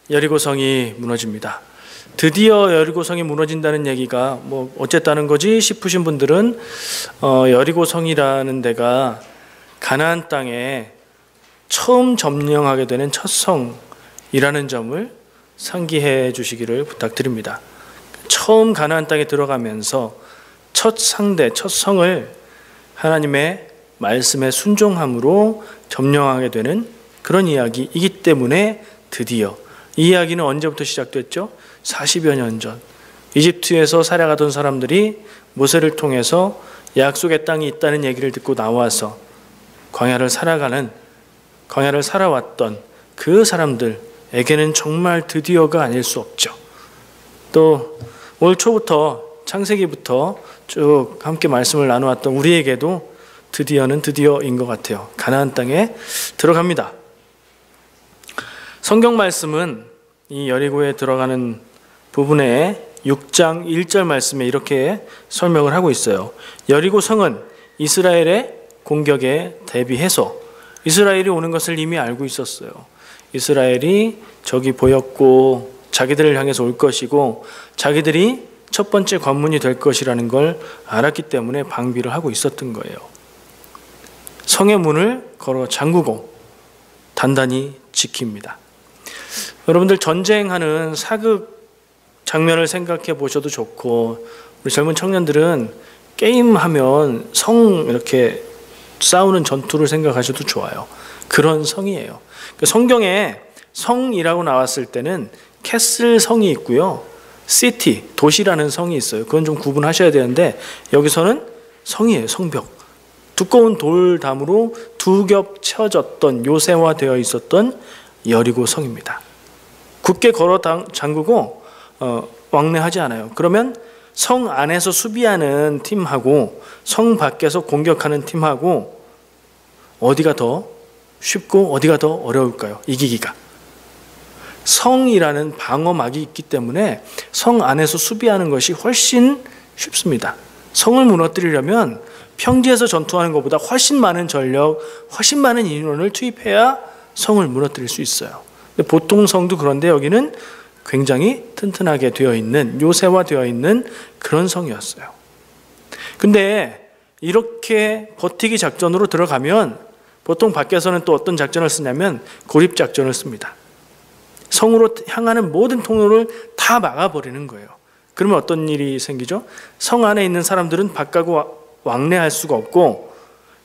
여리고성이 무너집니다. 드디어 여리고성이 무너진다는 얘기가 뭐 어쨌다는 거지 싶으신 분들은 여리고성이라는 데가 가나안 땅에 처음 점령하게 되는 첫 성이라는 점을 상기해 주시기를 부탁드립니다. 처음 가나안 땅에 들어가면서 첫 상대, 첫 성을 하나님의 말씀에 순종함으로 점령하게 되는 그런 이야기이기 때문에 드디어 이 이야기는 언제부터 시작됐죠? 40여 년 전 이집트에서 살아가던 사람들이 모세를 통해서 약속의 땅이 있다는 얘기를 듣고 나와서 광야를 살아왔던 그 사람들에게는 정말 드디어가 아닐 수 없죠. 또 올 초부터 창세기부터 쭉 함께 말씀을 나누었던 우리에게도 드디어는 드디어인 것 같아요. 가나안 땅에 들어갑니다. 성경 말씀은 이 여리고에 들어가는 부분에 6장 1절 말씀에 이렇게 설명을 하고 있어요. 여리고 성은 이스라엘의 공격에 대비해서 이스라엘이 오는 것을 이미 알고 있었어요. 이스라엘이 적이 보였고 자기들을 향해서 올 것이고 자기들이 첫 번째 관문이 될 것이라는 걸 알았기 때문에 방비를 하고 있었던 거예요. 성의 문을 걸어 잠그고 단단히 지킵니다. 여러분들 전쟁하는 사극 장면을 생각해 보셔도 좋고 우리 젊은 청년들은 게임하면 성 이렇게 싸우는 전투를 생각하셔도 좋아요. 그런 성이에요. 성경에 성이라고 나왔을 때는 캐슬 성이 있고요. 시티, 도시라는 성이 있어요. 그건 좀 구분하셔야 되는데 여기서는 성이에요. 성벽. 두꺼운 돌담으로 두 겹 쳐졌던 요새화되어 있었던 여리고 성입니다. 굳게 걸어 잠그고 왕래하지 않아요. 그러면 성 안에서 수비하는 팀하고 성 밖에서 공격하는 팀하고 어디가 더 쉽고 어디가 더 어려울까요? 이기기가. 성이라는 방어막이 있기 때문에 성 안에서 수비하는 것이 훨씬 쉽습니다. 성을 무너뜨리려면 평지에서 전투하는 것보다 훨씬 많은 전력, 훨씬 많은 인원을 투입해야 성을 무너뜨릴 수 있어요. 근데 보통 성도 그런데 여기는 굉장히 튼튼하게 되어 있는, 요새화되어 있는 그런 성이었어요. 근데 이렇게 버티기 작전으로 들어가면 보통 밖에서는 또 어떤 작전을 쓰냐면 고립작전을 씁니다. 성으로 향하는 모든 통로를 다 막아버리는 거예요. 그러면 어떤 일이 생기죠? 성 안에 있는 사람들은 밖하고 왕래할 수가 없고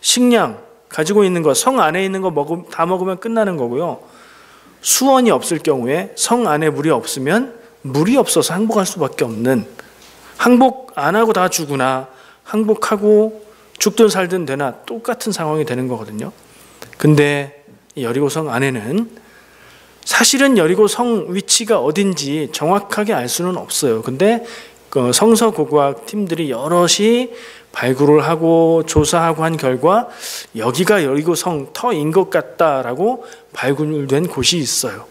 식량 가지고 있는 거, 성 안에 있는 거 다 먹으면 끝나는 거고요. 수원이 없을 경우에 성 안에 물이 없으면 물이 없어서 항복할 수밖에 없는, 항복 안 하고 다 죽으나 항복하고 죽든 살든 되나 똑같은 상황이 되는 거거든요. 근데 여리고성 안에는 사실은 여리고성 위치가 어딘지 정확하게 알 수는 없어요. 근데 성서고고학 팀들이 여럿이 발굴을 하고 조사하고 한 결과 여기가 여리고성 터인 것 같다라고 발굴된 곳이 있어요.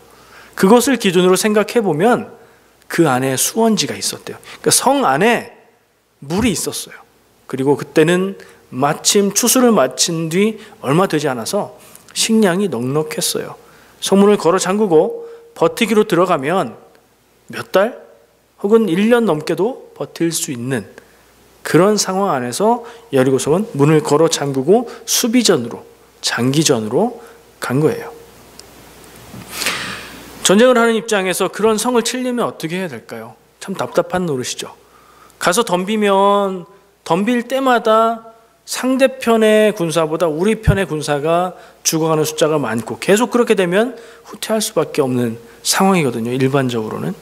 그것을 기준으로 생각해 보면 그 안에 수원지가 있었대요. 그러니까 성 안에 물이 있었어요. 그리고 그때는 마침 추수를 마친 뒤 얼마 되지 않아서 식량이 넉넉했어요. 성문을 걸어 잠그고 버티기로 들어가면 몇 달 혹은 1년 넘게도 버틸 수 있는 그런 상황 안에서 여리고성은 문을 걸어 잠그고 수비전으로, 장기전으로 간 거예요. 전쟁을 하는 입장에서 그런 성을 치려면 어떻게 해야 될까요? 참 답답한 노릇이죠. 가서 덤빌 때마다 상대편의 군사보다 우리 편의 군사가 죽어가는 숫자가 많고 계속 그렇게 되면 후퇴할 수밖에 없는 상황이거든요. 일반적으로는.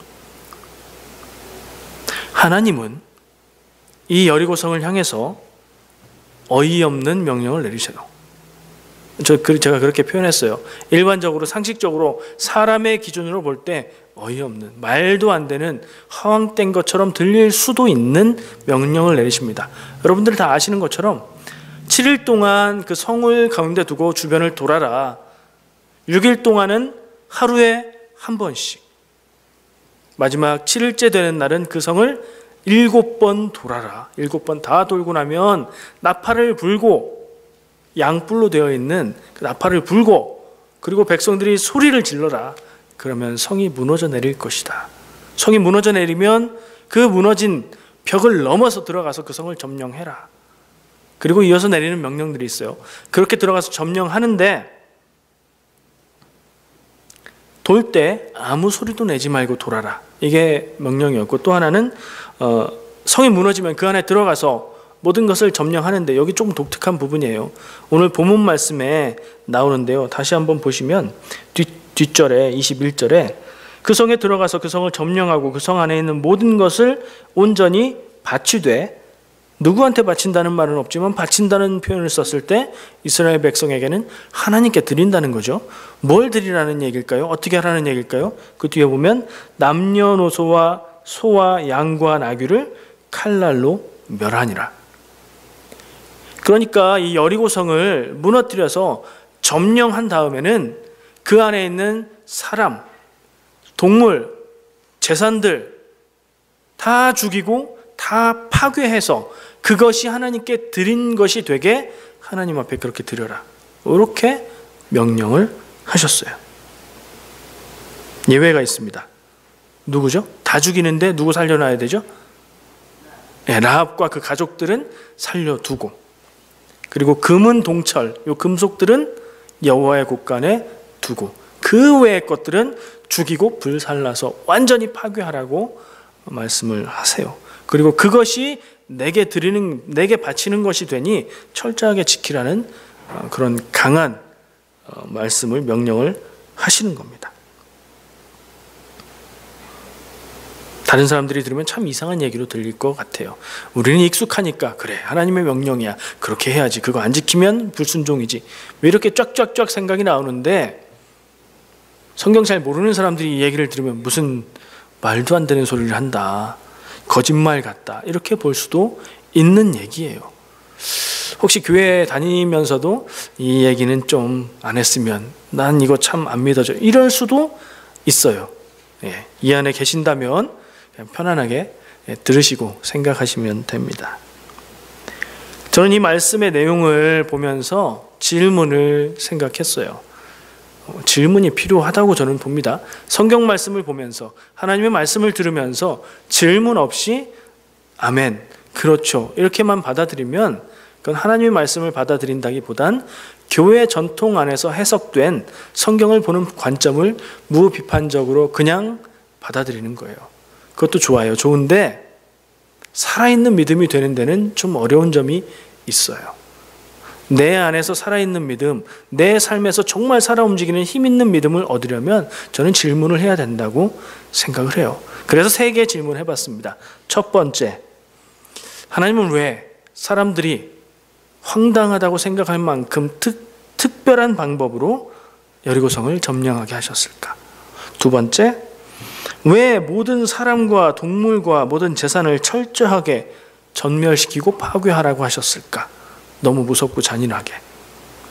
하나님은 이 여리고성을 향해서 어이없는 명령을 내리셔요. 제가 그렇게 표현했어요. 일반적으로 상식적으로 사람의 기준으로 볼 때 어이없는, 말도 안 되는, 허황된 것처럼 들릴 수도 있는 명령을 내리십니다. 여러분들 다 아시는 것처럼 7일 동안 그 성을 가운데 두고 주변을 돌아라. 6일 동안은 하루에 한 번씩, 마지막 7일째 되는 날은 그 성을 7번 돌아라. 7번 다 돌고 나면 나팔을 불고, 양뿔로 되어 있는 그 나팔을 불고, 그리고 백성들이 소리를 질러라. 그러면 성이 무너져 내릴 것이다. 성이 무너져 내리면 그 무너진 벽을 넘어서 들어가서 그 성을 점령해라. 그리고 이어서 내리는 명령들이 있어요. 그렇게 들어가서 점령하는데 돌 때 아무 소리도 내지 말고 돌아라. 이게 명령이었고, 또 하나는 성이 무너지면 그 안에 들어가서 모든 것을 점령하는데, 여기 조금 독특한 부분이에요. 오늘 본문 말씀에 나오는데요. 다시 한번 보시면 뒷절에 21절에 그 성에 들어가서 그 성을 점령하고 그 성 안에 있는 모든 것을 온전히 바치되, 누구한테 바친다는 말은 없지만 바친다는 표현을 썼을 때 이스라엘 백성에게는 하나님께 드린다는 거죠. 뭘 드리라는 얘기일까요? 어떻게 하라는 얘기일까요? 그 뒤에 보면 남녀노소와 소와 양과 나귀를 칼날로 멸하니라. 그러니까 이 여리고성을 무너뜨려서 점령한 다음에는 그 안에 있는 사람, 동물, 재산들 다 죽이고 다 파괴해서 그것이 하나님께 드린 것이 되게 하나님 앞에 그렇게 드려라. 이렇게 명령을 하셨어요. 예외가 있습니다. 누구죠? 다 죽이는데 누구 살려놔야 되죠? 라합과 그 가족들은 살려두고, 그리고 금은 동철, 요 금속들은 여호와의 곳간에 두고, 그 외의 것들은 죽이고 불살라서 완전히 파괴하라고 말씀을 하세요. 그리고 그것이 내게 바치는 것이 되니 철저하게 지키라는 그런 강한 말씀을, 명령을 하시는 겁니다. 다른 사람들이 들으면 참 이상한 얘기로 들릴 것 같아요. 우리는 익숙하니까 그래, 하나님의 명령이야, 그렇게 해야지, 그거 안 지키면 불순종이지, 왜 이렇게 쫙쫙쫙 생각이 나오는데, 성경 잘 모르는 사람들이 이 얘기를 들으면 무슨 말도 안 되는 소리를 한다, 거짓말 같다, 이렇게 볼 수도 있는 얘기예요. 혹시 교회 다니면서도 이 얘기는 좀 안 했으면, 난 이거 참 안 믿어져, 이럴 수도 있어요. 이 안에 계신다면 그냥 편안하게 들으시고 생각하시면 됩니다. 저는 이 말씀의 내용을 보면서 질문을 생각했어요. 질문이 필요하다고 저는 봅니다. 성경 말씀을 보면서, 하나님의 말씀을 들으면서 질문 없이 아멘, 그렇죠, 이렇게만 받아들이면 그건 하나님의 말씀을 받아들인다기보단 교회 전통 안에서 해석된 성경을 보는 관점을 무비판적으로 그냥 받아들이는 거예요. 그것도 좋아요. 좋은데 살아있는 믿음이 되는 데는 좀 어려운 점이 있어요. 내 안에서 살아있는 믿음, 내 삶에서 정말 살아 움직이는 힘 있는 믿음을 얻으려면 저는 질문을 해야 된다고 생각을 해요. 그래서 3개의 질문을 해봤습니다. 첫 번째, 하나님은 왜 사람들이 황당하다고 생각할 만큼 특별한 방법으로 여리고성을 점령하게 하셨을까? 두 번째, 왜 모든 사람과 동물과 모든 재산을 철저하게 전멸시키고 파괴하라고 하셨을까? 너무 무섭고 잔인하게.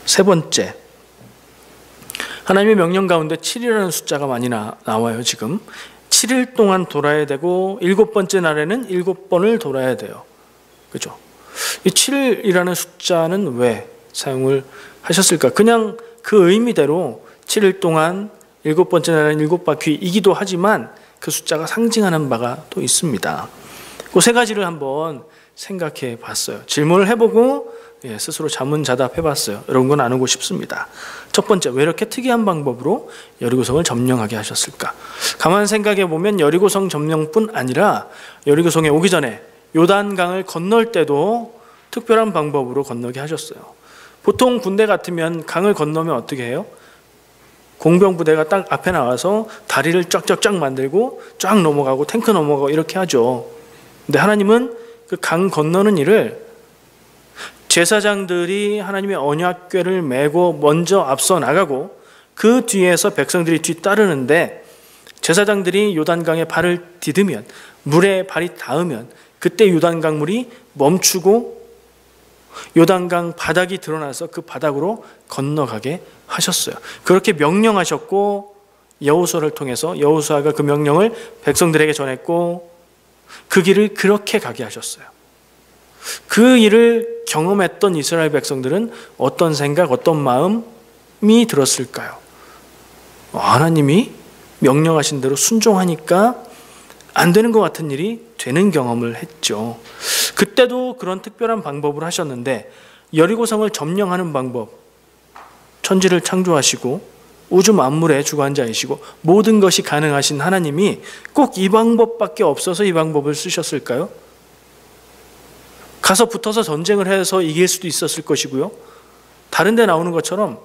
세 번째, 하나님의 명령 가운데 7이라는 숫자가 많이 나와요. 지금 7일 동안 돌아야 되고 7번째 날에는 7번을 돌아야 돼요. 그죠? 이 7이라는 숫자는 왜 사용을 하셨을까? 그냥 그 의미대로 7일 동안 7번째 날에는 7바퀴이기도 하지만 그 숫자가 상징하는 바가 또 있습니다. 그 3가지를 한번 생각해 봤어요. 질문을 해보고 스스로 자문자답해 봤어요. 이런 건 나누고 싶습니다. 첫 번째, 왜 이렇게 특이한 방법으로 여리고성을 점령하게 하셨을까? 가만 생각해 보면 여리고성 점령뿐 아니라 여리고성에 오기 전에 요단강을 건널 때도 특별한 방법으로 건너게 하셨어요. 보통 군대 같으면 강을 건너면 어떻게 해요? 공병 부대가 딱 앞에 나와서 다리를 쫙쫙쫙 만들고 쫙 넘어가고 탱크 넘어가고 이렇게 하죠. 근데 하나님은 그 강 건너는 일을 제사장들이 하나님의 언약궤를 메고 먼저 앞서 나가고 그 뒤에서 백성들이 뒤따르는데, 제사장들이 요단강에 발을 디디면, 물에 발이 닿으면 그때 요단강 물이 멈추고 요단강 바닥이 드러나서 그 바닥으로 건너가게 하셨어요. 그렇게 명령하셨고, 여호수아를 통해서 여호수아가 그 명령을 백성들에게 전했고, 그 길을 그렇게 가게 하셨어요. 그 일을 경험했던 이스라엘 백성들은 어떤 생각, 어떤 마음이 들었을까요? 하나님이 명령하신 대로 순종하니까 안 되는 것 같은 일이 되는 경험을 했죠. 그때도 그런 특별한 방법을 하셨는데 여리고성을 점령하는 방법, 천지를 창조하시고 우주 만물의 주관자이시고 모든 것이 가능하신 하나님이 꼭 이 방법밖에 없어서 이 방법을 쓰셨을까요? 가서 붙어서 전쟁을 해서 이길 수도 있었을 것이고요. 다른 데 나오는 것처럼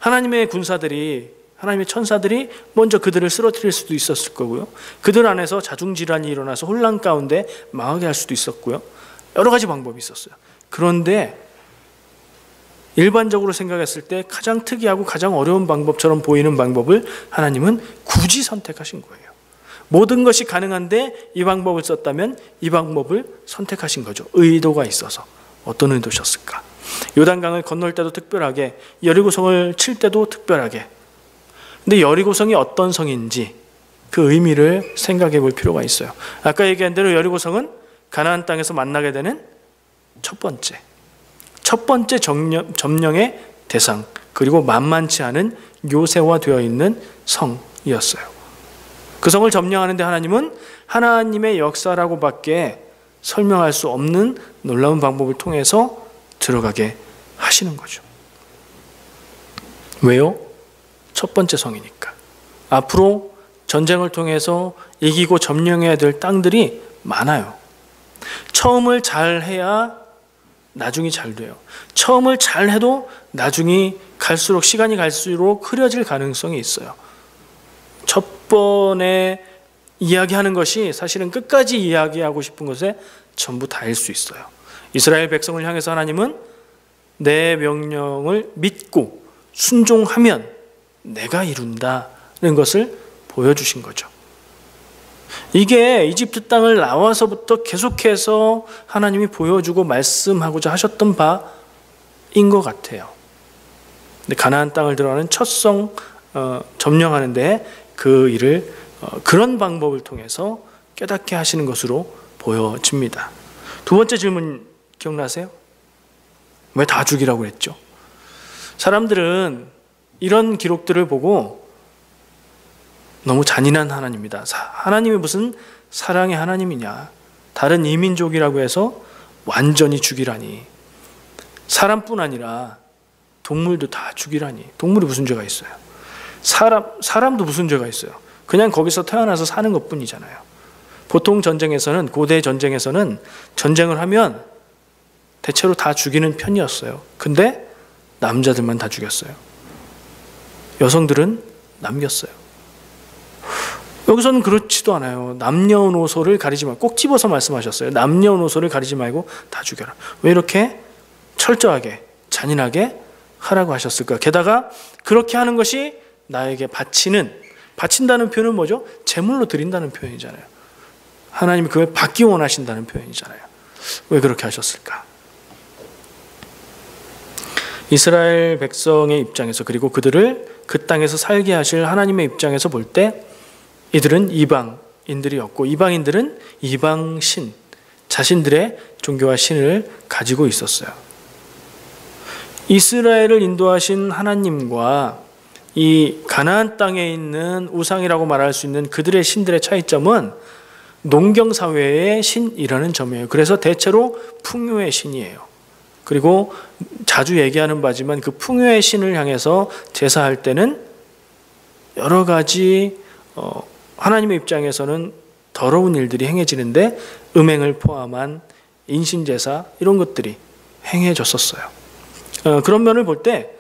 하나님의 군사들이, 하나님의 천사들이 먼저 그들을 쓰러뜨릴 수도 있었을 거고요. 그들 안에서 자중질환이 일어나서 혼란 가운데 망하게 할 수도 있었고요. 여러 가지 방법이 있었어요. 그런데 일반적으로 생각했을 때 가장 특이하고 가장 어려운 방법처럼 보이는 방법을 하나님은 굳이 선택하신 거예요. 모든 것이 가능한데 이 방법을 썼다면 이 방법을 선택하신 거죠. 의도가 있어서. 어떤 의도셨을까? 요단강을 건널 때도 특별하게, 여리고성을 칠 때도 특별하게. 근데 여리고성이 어떤 성인지 그 의미를 생각해 볼 필요가 있어요. 아까 얘기한 대로 여리고성은 가나안 땅에서 만나게 되는 첫 번째 점령의 대상, 그리고 만만치 않은 요새화되어 있는 성이었어요. 그 성을 점령하는데 하나님은 하나님의 역사라고밖에 설명할 수 없는 놀라운 방법을 통해서 들어가게 하시는 거죠. 왜요? 첫 번째 성이니까. 앞으로 전쟁을 통해서 이기고 점령해야 될 땅들이 많아요. 처음을 잘해야 나중이 잘 돼요. 처음을 잘해도 나중이 갈수록, 시간이 갈수록 흐려질 가능성이 있어요. 첫 번에 이야기하는 것이 사실은 끝까지 이야기하고 싶은 것에 전부 다일 수 있어요. 이스라엘 백성을 향해서 하나님은 내 명령을 믿고 순종하면 내가 이룬다는 것을 보여주신 거죠. 이게 이집트 땅을 나와서부터 계속해서 하나님이 보여주고 말씀하고자 하셨던 바인 것 같아요. 근데 가나안 땅을 들어가는 첫 성 점령하는데 그 일을 그런 방법을 통해서 깨닫게 하시는 것으로 보여집니다. 두 번째 질문 기억나세요? 왜 다 죽이라고 했죠? 사람들은 이런 기록들을 보고 너무 잔인한 하나님이다. 하나님이 무슨 사랑의 하나님이냐. 다른 이민족이라고 해서 완전히 죽이라니. 사람뿐 아니라 동물도 다 죽이라니. 동물이 무슨 죄가 있어요? 사람도 무슨 죄가 있어요? 그냥 거기서 태어나서 사는 것뿐이잖아요. 보통 전쟁에서는, 고대 전쟁에서는 전쟁을 하면 대체로 다 죽이는 편이었어요. 근데 남자들만 다 죽였어요. 여성들은 남겼어요. 여기서는 그렇지도 않아요. 남녀노소를 가리지 말고, 꼭 집어서 말씀하셨어요. 남녀노소를 가리지 말고 다 죽여라. 왜 이렇게 철저하게, 잔인하게 하라고 하셨을까? 게다가 그렇게 하는 것이 나에게 바친다는 표현은 뭐죠? 제물로 드린다는 표현이잖아요. 하나님이 그걸 받기 원하신다는 표현이잖아요. 왜 그렇게 하셨을까? 이스라엘 백성의 입장에서, 그리고 그들을 그 땅에서 살게 하실 하나님의 입장에서 볼 때 이들은 이방인들이었고, 이방인들은 이방신, 자신들의 종교와 신을 가지고 있었어요. 이스라엘을 인도하신 하나님과 이 가나안 땅에 있는 우상이라고 말할 수 있는 그들의 신들의 차이점은 농경사회의 신이라는 점이에요. 그래서 대체로 풍요의 신이에요. 그리고 자주 얘기하는 바지만 그 풍요의 신을 향해서 제사할 때는 여러 가지 하나님의 입장에서는 더러운 일들이 행해지는데 음행을 포함한 인신제사 이런 것들이 행해졌었어요. 그런 면을 볼 때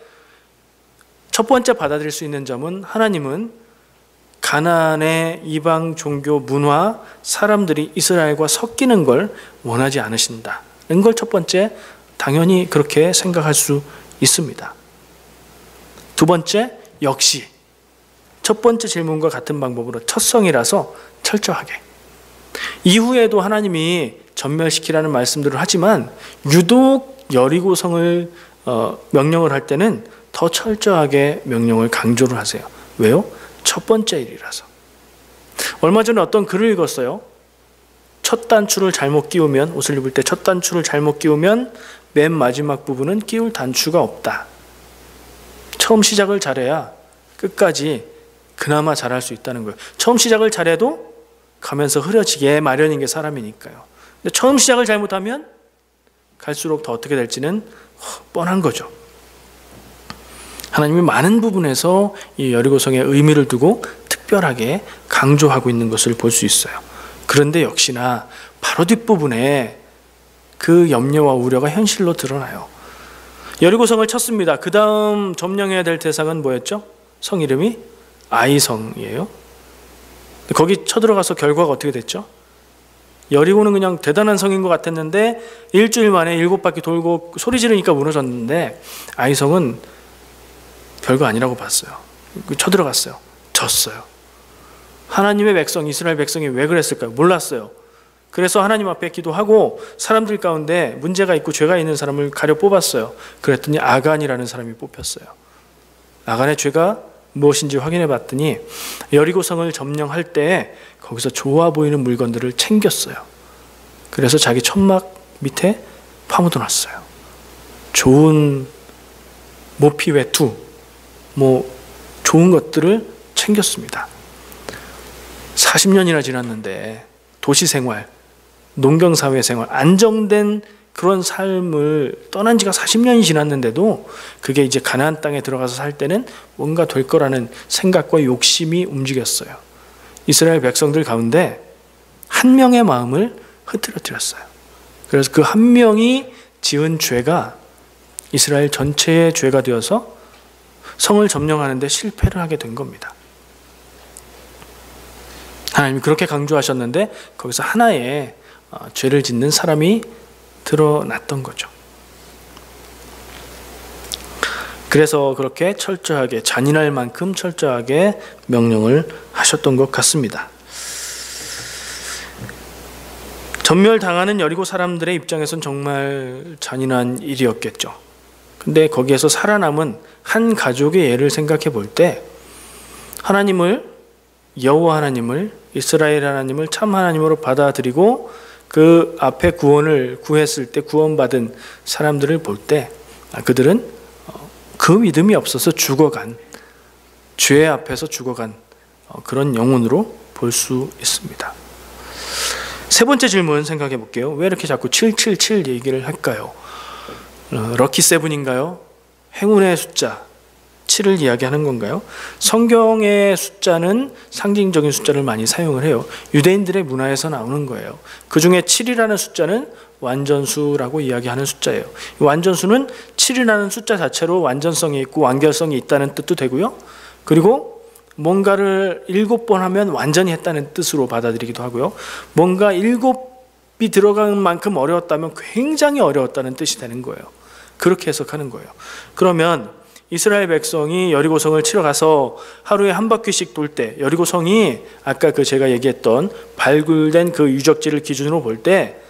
첫 번째 받아들일 수 있는 점은 하나님은 가나안의 이방 종교 문화, 사람들이 이스라엘과 섞이는 걸 원하지 않으신다는 걸 첫 번째 당연히 그렇게 생각할 수 있습니다. 두 번째, 역시 첫 번째 질문과 같은 방법으로 첫성이라서 철저하게. 이후에도 하나님이 전멸시키라는 말씀들을 하지만 유독 여리고성을 명령을 할 때는 더 철저하게 명령을 강조를 하세요. 왜요? 첫 번째 일이라서. 얼마 전에 어떤 글을 읽었어요. 첫 단추를 잘못 끼우면, 옷을 입을 때 첫 단추를 잘못 끼우면 맨 마지막 부분은 끼울 단추가 없다. 처음 시작을 잘해야 끝까지 그나마 잘할 수 있다는 거예요. 처음 시작을 잘해도 가면서 흐려지게 마련인 게 사람이니까요. 근데 처음 시작을 잘못하면 갈수록 더 어떻게 될지는 뻔한 거죠. 하나님이 많은 부분에서 이 여리고성의 의미를 두고 특별하게 강조하고 있는 것을 볼 수 있어요. 그런데 역시나 바로 뒷부분에 그 염려와 우려가 현실로 드러나요. 여리고성을 쳤습니다. 그 다음 점령해야 될 대상은 뭐였죠? 성 이름이 아이성이에요. 거기 쳐들어가서 결과가 어떻게 됐죠? 여리고는 그냥 대단한 성인 것 같았는데 일주일 만에 7바퀴 돌고 소리 지르니까 무너졌는데 아이성은 별거 아니라고 봤어요. 쳐들어갔어요. 졌어요. 하나님의 백성, 이스라엘 백성이 왜 그랬을까요? 몰랐어요. 그래서 하나님 앞에 기도하고 사람들 가운데 문제가 있고 죄가 있는 사람을 가려 뽑았어요. 그랬더니 아간이라는 사람이 뽑혔어요. 아간의 죄가 무엇인지 확인해 봤더니 여리고성을 점령할 때 거기서 좋아 보이는 물건들을 챙겼어요. 그래서 자기 천막 밑에 파묻어 놨어요. 좋은 모피 외투, 좋은 것들을 챙겼습니다. 40년이나 지났는데 도시 생활, 농경사회 생활, 안정된 그런 삶을 떠난 지가 40년이 지났는데도 그게 이제 가나안 땅에 들어가서 살 때는 뭔가 될 거라는 생각과 욕심이 움직였어요. 이스라엘 백성들 가운데 한 명의 마음을 흐트러뜨렸어요. 그래서 그 한 명이 지은 죄가 이스라엘 전체의 죄가 되어서 성을 점령하는 데 실패를 하게 된 겁니다. 하나님이 그렇게 강조하셨는데 거기서 하나의 죄를 짓는 사람이 드러났던 거죠. 그래서 그렇게 철저하게, 잔인할 만큼 철저하게 명령을 하셨던 것 같습니다. 전멸당하는 여리고 사람들의 입장에선 정말 잔인한 일이었겠죠. 근데 거기에서 살아남은 한 가족의 예를 생각해 볼 때 하나님을, 여호와 하나님을, 이스라엘 하나님을 참 하나님으로 받아들이고 그 앞에 구원을 구했을 때 구원받은 사람들을 볼 때 그들은 그 믿음이 없어서 죽어간, 죄 앞에서 죽어간 그런 영혼으로 볼 수 있습니다. 세 번째 질문 생각해 볼게요. 왜 이렇게 자꾸 777 얘기를 할까요? 럭키 세븐인가요? 행운의 숫자 7을 이야기하는 건가요? 성경의 숫자는 상징적인 숫자를 많이 사용을 해요. 유대인들의 문화에서 나오는 거예요. 그 중에 7이라는 숫자는 완전수라고 이야기하는 숫자예요. 완전수는 7이라는 숫자 자체로 완전성이 있고 완결성이 있다는 뜻도 되고요. 그리고 뭔가를 7번 하면 완전히 했다는 뜻으로 받아들이기도 하고요. 뭔가 7이 들어간 만큼 어려웠다면 굉장히 어려웠다는 뜻이 되는 거예요. 그렇게 해석하는 거예요. 그러면 이스라엘 백성이 여리고성을 치러 가서 하루에 한 바퀴씩 돌 때 여리고성이 아까 제가 얘기했던 발굴된 그 유적지를 기준으로 볼 때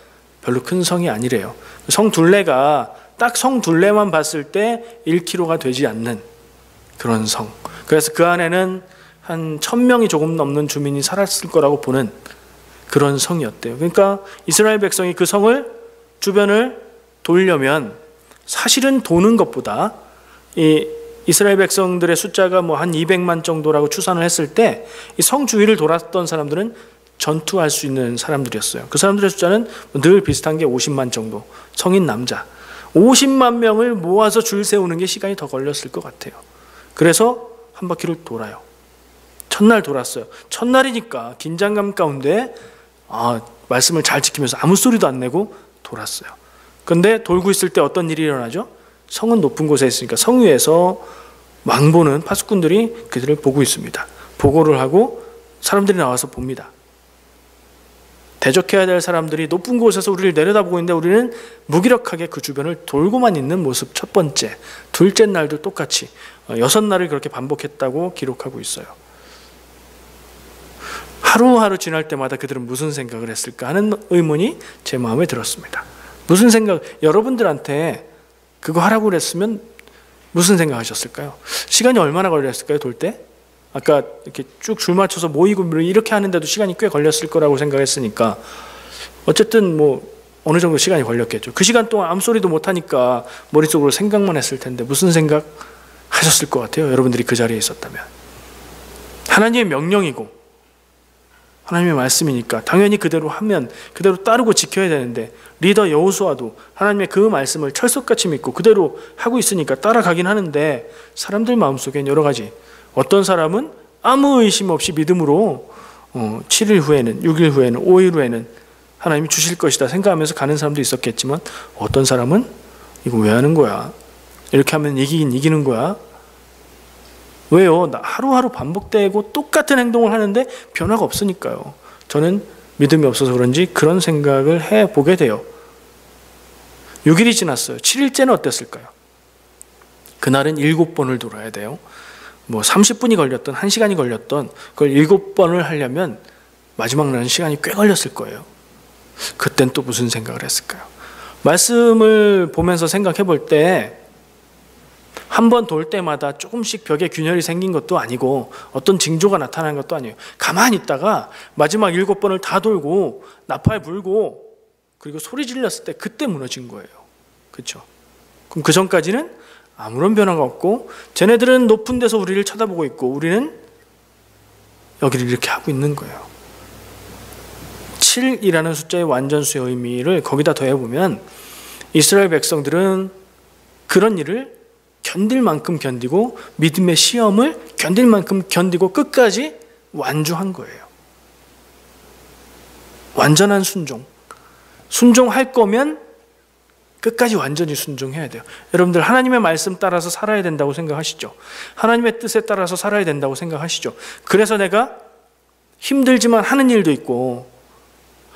별로 큰 성이 아니래요. 성 둘레가 딱 성 둘레만 봤을 때 1km가 되지 않는 그런 성. 그래서 그 안에는 한 1000명이 조금 넘는 주민이 살았을 거라고 보는 그런 성이었대요. 그러니까 이스라엘 백성이 그 성을 주변을 돌려면 사실은 도는 것보다 이 이스라엘 백성들의 숫자가 한 200만 정도라고 추산을 했을 때 이 성 주위를 돌았던 사람들은 전투할 수 있는 사람들이었어요. 그 사람들의 숫자는 늘 비슷한 게 50만 정도. 성인 남자 50만 명을 모아서 줄 세우는 게 시간이 더 걸렸을 것 같아요. 그래서 한 바퀴를 돌아요. 첫날 돌았어요. 첫날이니까 긴장감 가운데 말씀을 잘 지키면서 아무 소리도 안 내고 돌았어요. 그런데 돌고 있을 때 어떤 일이 일어나죠? 성은 높은 곳에 있으니까 성 위에서 왕보는 파수꾼들이 그들을 보고 있습니다. 보고를 하고 사람들이 나와서 봅니다. 대적해야 될 사람들이 높은 곳에서 우리를 내려다보고 있는데 우리는 무기력하게 그 주변을 돌고만 있는 모습. 첫 번째, 둘째 날도 똑같이 6날을 그렇게 반복했다고 기록하고 있어요. 하루하루 지날 때마다 그들은 무슨 생각을 했을까 하는 의문이 제 마음에 들었습니다. 무슨 생각, 여러분들한테 그거 하라고 그랬으면 무슨 생각 하셨을까요? 시간이 얼마나 걸렸을까요, 돌 때? 아까 이렇게 쭉 줄 맞춰서 모이고 이렇게 하는데도 시간이 꽤 걸렸을 거라고 생각했으니까 어쨌든 어느 정도 시간이 걸렸겠죠. 그 시간 동안 아무 소리도 못 하니까 머릿속으로 생각만 했을 텐데 무슨 생각 하셨을 것 같아요? 여러분들이 그 자리에 있었다면. 하나님의 명령이고 하나님의 말씀이니까 당연히 그대로 하면 그대로 따르고 지켜야 되는데, 리더 여호수아도 하나님의 그 말씀을 철석같이 믿고 그대로 하고 있으니까 따라가긴 하는데, 사람들 마음속엔 여러 가지, 어떤 사람은 아무 의심 없이 믿음으로 7일 후에는, 6일 후에는, 5일 후에는 하나님이 주실 것이다 생각하면서 가는 사람도 있었겠지만, 어떤 사람은 이거 왜 하는 거야? 이렇게 하면 이기긴 이기는 거야? 왜요? 나 하루하루 반복되고 똑같은 행동을 하는데 변화가 없으니까요. 저는 믿음이 없어서 그런지 그런 생각을 해보게 돼요. 6일이 지났어요. 7일째는 어땠을까요? 그날은 7번을 돌아야 돼요. 뭐 30분이 걸렸던 1시간이 걸렸던 그걸 7번을 하려면 마지막 날은 시간이 꽤 걸렸을 거예요. 그땐 또 무슨 생각을 했을까요? 말씀을 보면서 생각해 볼 때 한 번 돌 때마다 조금씩 벽에 균열이 생긴 것도 아니고 어떤 징조가 나타나는 것도 아니에요. 가만히 있다가 마지막 7번을 다 돌고 나팔 불고 그리고 소리 질렀을 때 그때 무너진 거예요. 그렇죠? 그럼 그 전까지는 아무런 변화가 없고 쟤네들은 높은 데서 우리를 쳐다보고 있고 우리는 여기를 이렇게 하고 있는 거예요. 7이라는 숫자의 완전수의 의미를 거기다 더해보면 이스라엘 백성들은 그런 일을 견딜 만큼 견디고 믿음의 시험을 견딜 만큼 견디고 끝까지 완주한 거예요. 완전한 순종. 순종할 거면 끝까지 완전히 순종해야 돼요. 여러분들 하나님의 말씀 따라서 살아야 된다고 생각하시죠? 하나님의 뜻에 따라서 살아야 된다고 생각하시죠? 그래서 내가 힘들지만 하는 일도 있고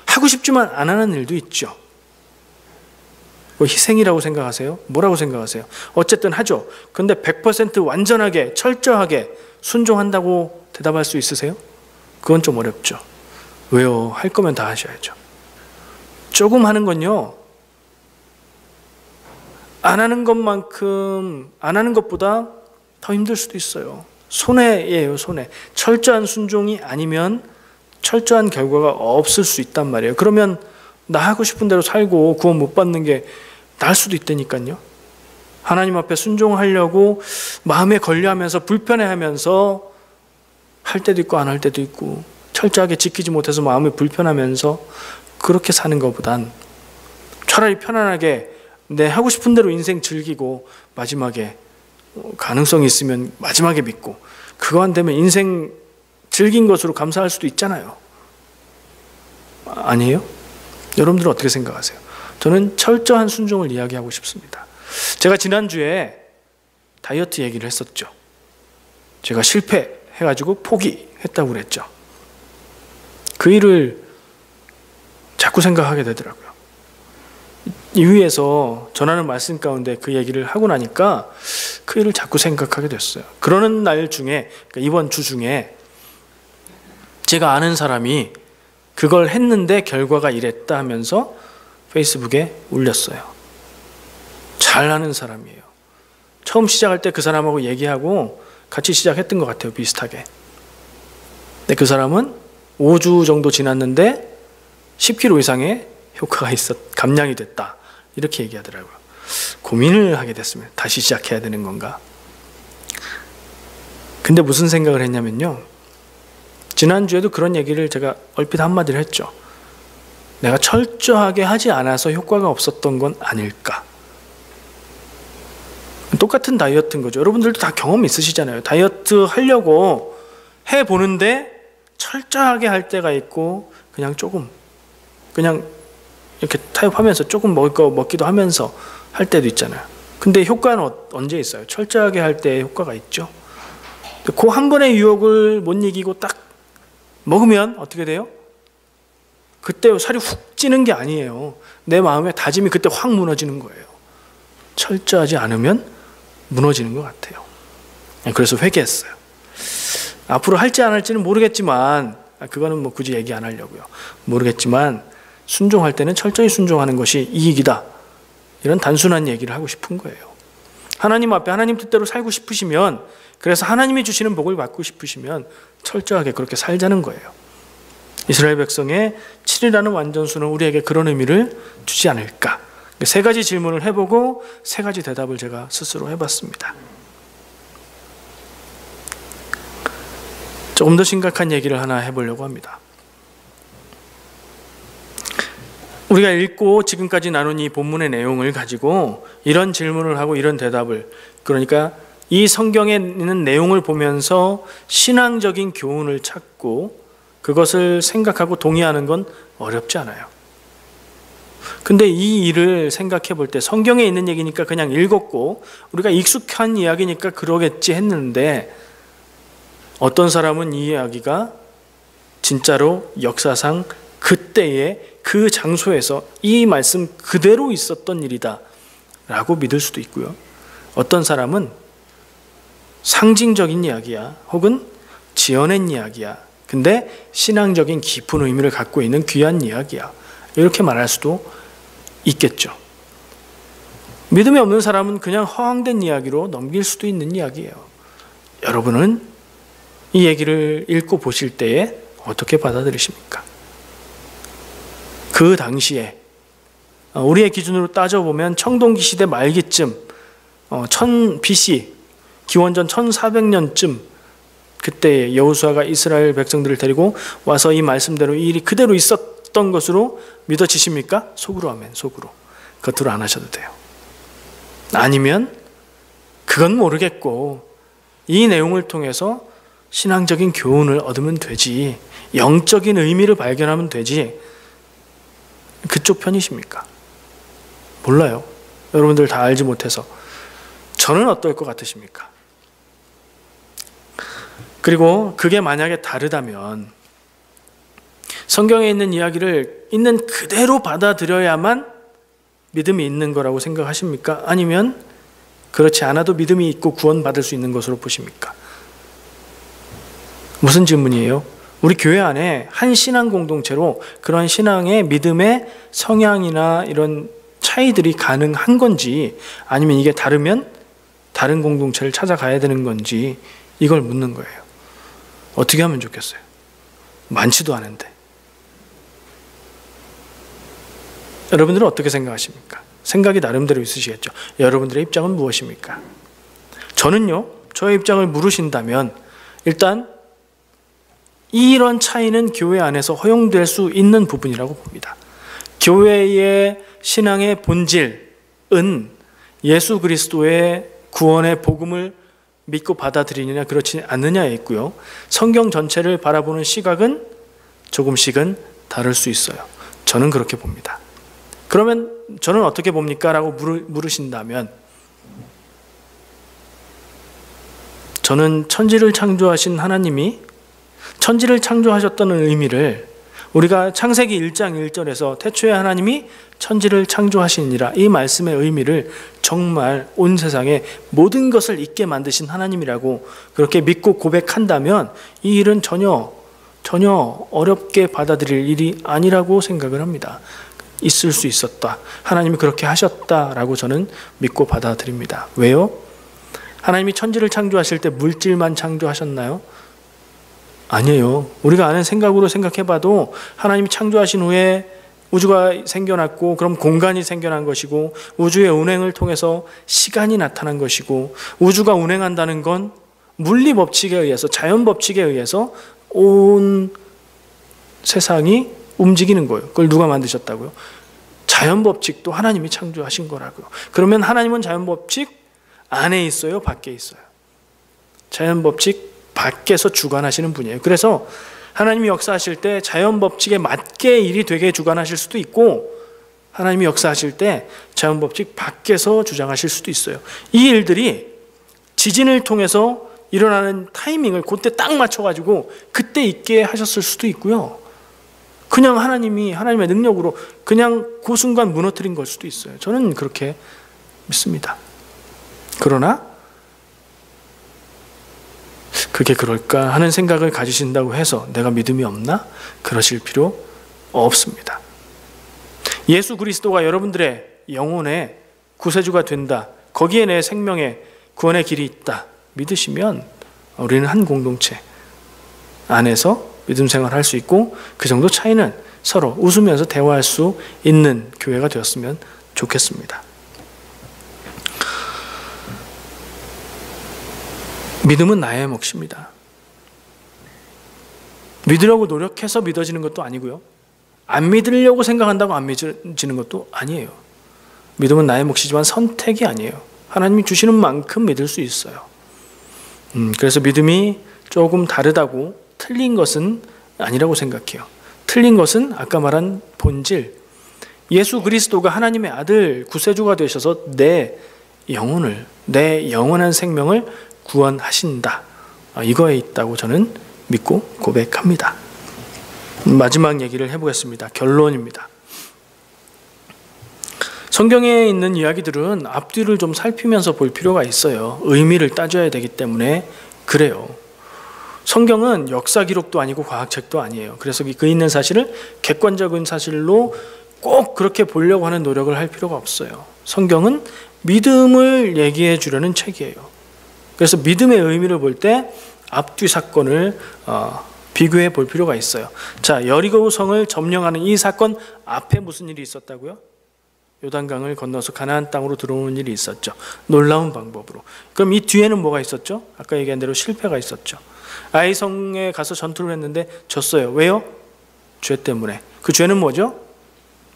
하고 싶지만 안 하는 일도 있죠. 뭐 희생이라고 생각하세요? 뭐라고 생각하세요? 어쨌든 하죠. 근데 100% 완전하게 철저하게 순종한다고 대답할 수 있으세요? 그건 좀 어렵죠. 왜요? 할 거면 다 하셔야죠. 조금 하는 건요, 안 하는 것만큼, 안 하는 것보다 더 힘들 수도 있어요. 손해예요, 손해. 철저한 순종이 아니면 철저한 결과가 없을 수 있단 말이에요. 그러면 나 하고 싶은 대로 살고 구원 못 받는 게 나을 수도 있다니까요. 하나님 앞에 순종하려고 마음에 걸려하면서 불편해하면서 할 때도 있고 안 할 때도 있고 철저하게 지키지 못해서 마음이 불편하면서 그렇게 사는 것보단 차라리 편안하게 내 하고 싶은 대로 인생 즐기고 마지막에 가능성이 있으면 마지막에 믿고 그거 안 되면 인생 즐긴 것으로 감사할 수도 있잖아요. 아니에요? 여러분들은 어떻게 생각하세요? 저는 철저한 순종을 이야기하고 싶습니다. 제가 지난주에 다이어트 얘기를 했었죠. 제가 실패해가지고 포기했다고 그랬죠. 그 일을 자꾸 생각하게 되더라고요. 이 위에서 전하는 말씀 가운데 그 얘기를 하고 나니까 그 일을 자꾸 생각하게 됐어요. 그러는 날 중에, 그러니까 이번 주 중에 제가 아는 사람이 그걸 했는데 결과가 이랬다 하면서 페이스북에 올렸어요. 잘 아는 사람이에요. 처음 시작할 때 그 사람하고 얘기하고 같이 시작했던 것 같아요. 비슷하게. 근데 그 사람은 5주 정도 지났는데 10kg 이상의 효과가 감량이 됐다. 이렇게 얘기하더라고요. 고민을 하게 됐습니다. 다시 시작해야 되는 건가? 근데 무슨 생각을 했냐면요. 지난주에도 그런 얘기를 제가 얼핏 한마디를 했죠. 내가 철저하게 하지 않아서 효과가 없었던 건 아닐까? 똑같은 다이어트인 거죠. 여러분들도 다 경험 있으시잖아요. 다이어트 하려고 해보는데 철저하게 할 때가 있고 그냥 조금 그냥 이렇게 타협하면서 조금 먹을 거 먹기도 하면서 할 때도 있잖아요. 근데 효과는 언제 있어요? 철저하게 할 때 효과가 있죠. 그 한 번의 유혹을 못 이기고 딱 먹으면 어떻게 돼요? 그때 살이 훅 찌는 게 아니에요. 내 마음의 다짐이 그때 확 무너지는 거예요. 철저하지 않으면 무너지는 것 같아요. 그래서 회개했어요. 앞으로 할지 안 할지는 모르겠지만 그거는 뭐 굳이 얘기 안 하려고요. 모르겠지만 순종할 때는 철저히 순종하는 것이 이익이다. 이런 단순한 얘기를 하고 싶은 거예요. 하나님 앞에 하나님 뜻대로 살고 싶으시면, 그래서 하나님이 주시는 복을 받고 싶으시면 철저하게 그렇게 살자는 거예요. 이스라엘 백성의 7이라는 완전수는 우리에게 그런 의미를 주지 않을까? 세 가지 질문을 해보고 세 가지 대답을 제가 스스로 해봤습니다. 조금 더 심각한 얘기를 하나 해보려고 합니다. 우리가 읽고 지금까지 나눈 이 본문의 내용을 가지고 이런 질문을 하고 이런 대답을, 그러니까 이 성경에 있는 내용을 보면서 신앙적인 교훈을 찾고 그것을 생각하고 동의하는 건 어렵지 않아요. 근데 이 일을 생각해 볼 때 성경에 있는 얘기니까 그냥 읽었고 우리가 익숙한 이야기니까 그러겠지 했는데, 어떤 사람은 이 이야기가 진짜로 역사상 그때의 그 장소에서 이 말씀 그대로 있었던 일이다 라고 믿을 수도 있고요. 어떤 사람은 상징적인 이야기야, 혹은 지어낸 이야기야, 근데 신앙적인 깊은 의미를 갖고 있는 귀한 이야기야, 이렇게 말할 수도 있겠죠. 믿음이 없는 사람은 그냥 허황된 이야기로 넘길 수도 있는 이야기예요. 여러분은 이 얘기를 읽고 보실 때에 어떻게 받아들이십니까? 그 당시에 우리의 기준으로 따져보면 청동기 시대 말기쯤 1000 BC, 기원전 1400년쯤 그때 여호수아가 이스라엘 백성들을 데리고 와서 이 말씀대로 이 일이 그대로 있었던 것으로 믿어지십니까? 속으로 하면 속으로, 겉으로 안 하셔도 돼요. 아니면 그건 모르겠고 이 내용을 통해서 신앙적인 교훈을 얻으면 되지, 영적인 의미를 발견하면 되지, 그쪽 편이십니까? 몰라요. 여러분들 다 알지 못해서. 저는 어떨 것 같으십니까? 그리고 그게 만약에 다르다면 성경에 있는 이야기를 있는 그대로 받아들여야만 믿음이 있는 거라고 생각하십니까? 아니면 그렇지 않아도 믿음이 있고 구원받을 수 있는 것으로 보십니까? 무슨 질문이에요? 우리 교회 안에 한 신앙 공동체로 그런 신앙의 믿음의 성향이나 이런 차이들이 가능한 건지, 아니면 이게 다르면 다른 공동체를 찾아가야 되는 건지, 이걸 묻는 거예요. 어떻게 하면 좋겠어요? 많지도 않은데. 여러분들은 어떻게 생각하십니까? 생각이 나름대로 있으시겠죠. 여러분들의 입장은 무엇입니까? 저는요, 저의 입장을 물으신다면 일단 이런 차이는 교회 안에서 허용될 수 있는 부분이라고 봅니다. 교회의 신앙의 본질은 예수 그리스도의 구원의 복음을 믿고 받아들이느냐 그렇지 않느냐에 있고요. 성경 전체를 바라보는 시각은 조금씩은 다를 수 있어요. 저는 그렇게 봅니다. 그러면 저는 어떻게 봅니까? 라고 물으신다면, 저는 천지를 창조하신 하나님이 천지를 창조하셨다는 의미를 우리가 창세기 1장 1절에서 태초에 하나님이 천지를 창조하시니라, 이 말씀의 의미를 정말 온 세상에 모든 것을 있게 만드신 하나님이라고 그렇게 믿고 고백한다면 이 일은 전혀 어렵게 받아들일 일이 아니라고 생각을 합니다. 있을 수 있었다, 하나님이 그렇게 하셨다라고 저는 믿고 받아들입니다. 왜요? 하나님이 천지를 창조하실 때 물질만 창조하셨나요? 아니에요. 우리가 아는 생각으로 생각해봐도 하나님이 창조하신 후에 우주가 생겨났고, 그럼 공간이 생겨난 것이고, 우주의 운행을 통해서 시간이 나타난 것이고, 우주가 운행한다는 건 물리 법칙에 의해서, 자연 법칙에 의해서 온 세상이 움직이는 거예요. 그걸 누가 만드셨다고요? 자연 법칙도 하나님이 창조하신 거라고요. 그러면 하나님은 자연 법칙 안에 있어요? 밖에 있어요? 자연 법칙 밖에서 주관하시는 분이에요. 그래서 하나님이 역사하실 때 자연 법칙에 맞게 일이 되게 주관하실 수도 있고, 하나님이 역사하실 때 자연 법칙 밖에서 주장하실 수도 있어요. 이 일들이 지진을 통해서 일어나는 타이밍을 그때 딱 맞춰가지고 그때 있게 하셨을 수도 있고요. 그냥 하나님의 능력으로 그냥 그 순간 무너뜨린 걸 수도 있어요. 저는 그렇게 믿습니다. 그러나 그게 그럴까 하는 생각을 가지신다고 해서 내가 믿음이 없나? 그러실 필요 없습니다. 예수 그리스도가 여러분들의 영혼의 구세주가 된다, 거기에 내 생명의 구원의 길이 있다 믿으시면 우리는 한 공동체 안에서 믿음 생활할 수 있고, 그 정도 차이는 서로 웃으면서 대화할 수 있는 교회가 되었으면 좋겠습니다. 믿음은 나의 몫입니다. 믿으려고 노력해서 믿어지는 것도 아니고요. 안 믿으려고 생각한다고 안 믿어지는 것도 아니에요. 믿음은 나의 몫이지만 선택이 아니에요. 하나님이 주시는 만큼 믿을 수 있어요. 그래서 믿음이 조금 다르다고 틀린 것은 아니라고 생각해요. 틀린 것은 아까 말한 본질, 예수 그리스도가 하나님의 아들 구세주가 되셔서 내 영혼을, 내 영원한 생명을 구원하신다, 이거에 있다고 저는 믿고 고백합니다. 마지막 얘기를 해보겠습니다. 결론입니다. 성경에 있는 이야기들은 앞뒤를 좀 살피면서 볼 필요가 있어요. 의미를 따져야 되기 때문에 그래요. 성경은 역사 기록도 아니고 과학책도 아니에요. 그래서 그 있는 사실을 객관적인 사실로 꼭 그렇게 보려고 하는 노력을 할 필요가 없어요. 성경은 믿음을 얘기해 주려는 책이에요. 그래서 믿음의 의미를 볼 때 앞뒤 사건을 비교해 볼 필요가 있어요. 자, 여리고 성을 점령하는 이 사건 앞에 무슨 일이 있었다고요? 요단강을 건너서 가나안 땅으로 들어오는 일이 있었죠. 놀라운 방법으로. 그럼 이 뒤에는 뭐가 있었죠? 아까 얘기한 대로 실패가 있었죠. 아이성에 가서 전투를 했는데 졌어요. 왜요? 죄 때문에. 그 죄는 뭐죠?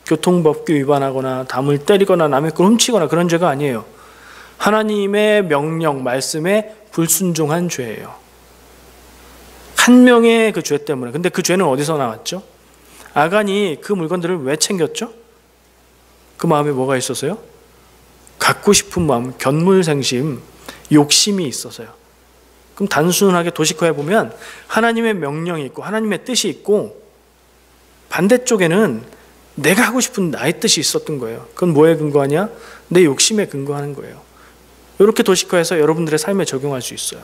교통법규 위반하거나 담을 때리거나 남의 걸 훔치거나 그런 죄가 아니에요. 하나님의 명령, 말씀에 불순종한 죄예요. 한 명의 그 죄 때문에. 근데 그 죄는 어디서 나왔죠? 아간이 그 물건들을 왜 챙겼죠? 그 마음에 뭐가 있어서요? 갖고 싶은 마음, 견물생심, 욕심이 있어서요. 그럼 단순하게 도식화해 보면 하나님의 명령이 있고 하나님의 뜻이 있고 반대쪽에는 내가 하고 싶은 나의 뜻이 있었던 거예요. 그건 뭐에 근거하냐? 내 욕심에 근거하는 거예요. 이렇게 도식화해서 여러분들의 삶에 적용할 수 있어요.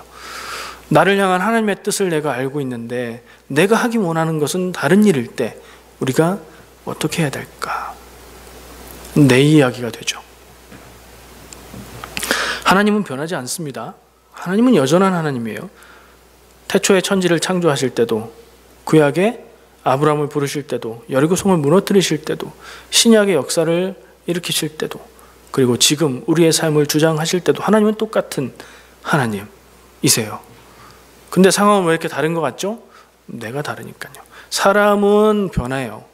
나를 향한 하나님의 뜻을 내가 알고 있는데 내가 하기 원하는 것은 다른 일일 때 우리가 어떻게 해야 될까? 내 이야기가 되죠. 하나님은 변하지 않습니다. 하나님은 여전한 하나님이에요. 태초에 천지를 창조하실 때도, 구약에 아브라함을 부르실 때도, 여리고성을 무너뜨리실 때도, 신약의 역사를 일으키실 때도, 그리고 지금 우리의 삶을 주장하실 때도 하나님은 똑같은 하나님이세요. 근데 상황은 왜 이렇게 다른 것 같죠? 내가 다르니까요. 사람은 변해요.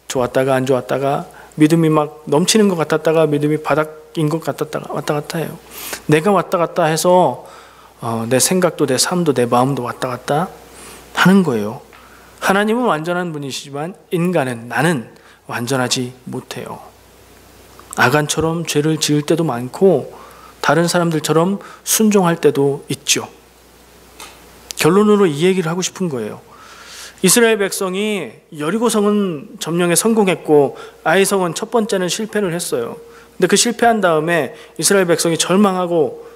좋았다가 안 좋았다가, 믿음이 막 넘치는 것 같았다가 믿음이 바닥인 것 같았다가 왔다 갔다 해요. 내가 왔다 갔다 해서 내 생각도 내 삶도 내 마음도 왔다 갔다 하는 거예요. 하나님은 완전한 분이시지만 인간은, 나는 완전하지 못해요. 아간처럼 죄를 지을 때도 많고 다른 사람들처럼 순종할 때도 있죠. 결론으로 이 얘기를 하고 싶은 거예요. 이스라엘 백성이 여리고성은 점령에 성공했고 아이성은 첫 번째는 실패를 했어요. 근데 그 실패한 다음에 이스라엘 백성이 절망하고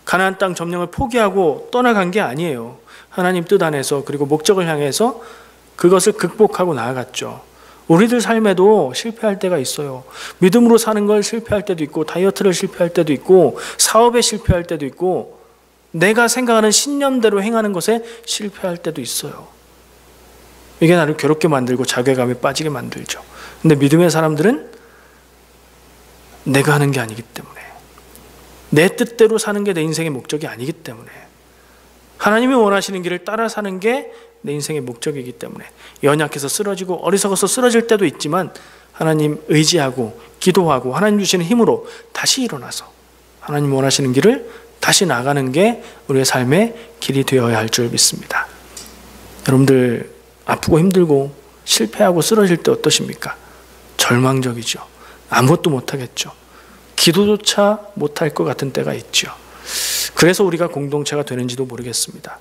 가나안 땅 점령을 포기하고 떠나간 게 아니에요. 하나님 뜻 안에서, 그리고 목적을 향해서 그것을 극복하고 나아갔죠. 우리들 삶에도 실패할 때가 있어요. 믿음으로 사는 걸 실패할 때도 있고, 다이어트를 실패할 때도 있고, 사업에 실패할 때도 있고, 내가 생각하는 신념대로 행하는 것에 실패할 때도 있어요. 이게 나를 괴롭게 만들고 자괴감에 빠지게 만들죠. 근데 믿음의 사람들은 내가 하는 게 아니기 때문에, 내 뜻대로 사는 게 내 인생의 목적이 아니기 때문에, 하나님이 원하시는 길을 따라 사는 게 내 인생의 목적이기 때문에 연약해서 쓰러지고 어리석어서 쓰러질 때도 있지만 하나님 의지하고 기도하고 하나님 주시는 힘으로 다시 일어나서 하나님 원하시는 길을 다시 나가는 게 우리의 삶의 길이 되어야 할 줄 믿습니다. 여러분들 아프고 힘들고 실패하고 쓰러질 때 어떠십니까? 절망적이죠. 아무것도 못하겠죠. 기도조차 못할 것 같은 때가 있죠. 그래서 우리가 공동체가 되는지도 모르겠습니다.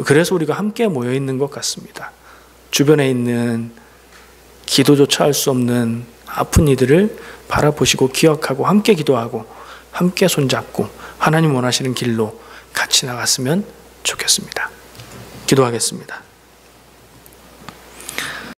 그래서 우리가 함께 모여 있는 것 같습니다. 주변에 있는 기도조차 할 수 없는 아픈 이들을 바라보시고 기억하고 함께 기도하고 함께 손잡고 하나님 원하시는 길로 같이 나갔으면 좋겠습니다. 기도하겠습니다.